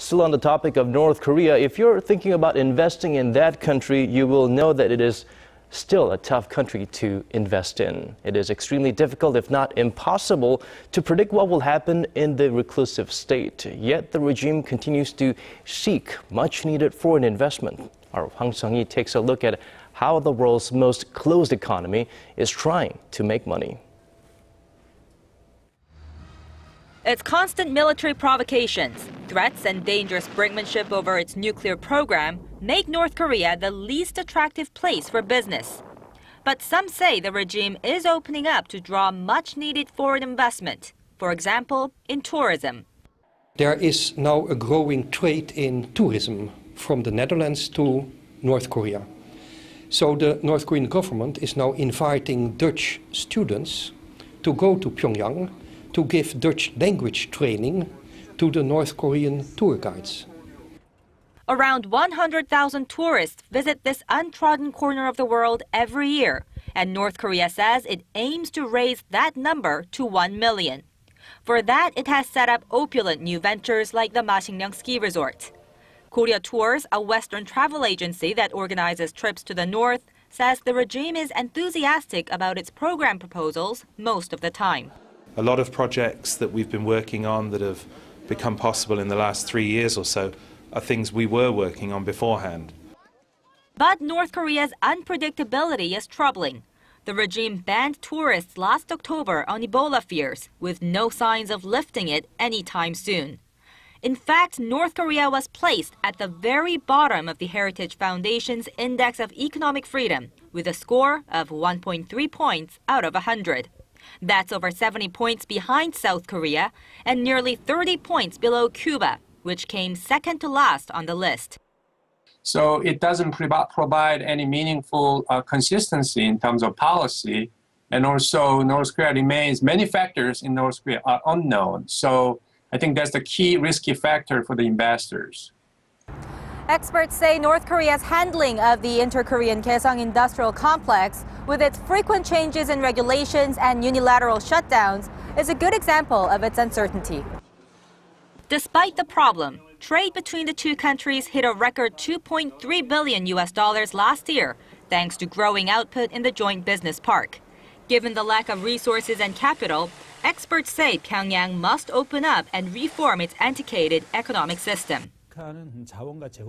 Still on the topic of North Korea, if you're thinking about investing in that country, you will know that it is still a tough country to invest in. It is extremely difficult, if not impossible, to predict what will happen in the reclusive state. Yet the regime continues to seek much-needed foreign investment. Our Hwang Sung-hee takes a look at how the world's most closed economy is trying to make money. Its constant military provocations, threats, and dangerous brinkmanship over its nuclear program make North Korea the least attractive place for business. But some say the regime is opening up to draw much-needed foreign investment, for example, in tourism. There is now a growing trade in tourism from the Netherlands to North Korea. So the North Korean government is now inviting Dutch students to go to Pyongyang to give Dutch language training to the North Korean tour guides. Around 100,000 tourists visit this untrodden corner of the world every year, and North Korea says it aims to raise that number to 1 million. For that, it has set up opulent new ventures like the Masikryang ski resort. Korea Tours, a Western travel agency that organizes trips to the north, says the regime is enthusiastic about its program proposals most of the time. A lot of projects that we've been working on that have become possible in the last 3 years or so are things we were working on beforehand. But North Korea's unpredictability is troubling. The regime banned tourists last October on Ebola fears, with no signs of lifting it anytime soon. In fact, North Korea was placed at the very bottom of the Heritage Foundation's Index of Economic Freedom, with a score of 1.3 points out of 100. That's over 70 points behind South Korea and nearly 30 points below Cuba, which came second to last on the list. So it doesn't provide any meaningful consistency in terms of policy. And also North Korea remains, many factors in North Korea are unknown. So I think that's the key risky factor for the investors. Experts say North Korea's handling of the inter-Korean Kaesong industrial complex, with its frequent changes in regulations and unilateral shutdowns, is a good example of its uncertainty. Despite the problem, trade between the two countries hit a record $2.3 billion last year, thanks to growing output in the joint business park. Given the lack of resources and capital, experts say Pyongyang must open up and reform its antiquated economic system.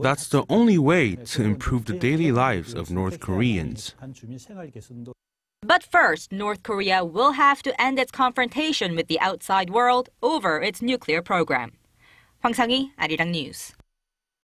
That's the only way to improve the daily lives of North Koreans. But first, North Korea will have to end its confrontation with the outside world over its nuclear program. Hwang Sung-hee, Arirang News.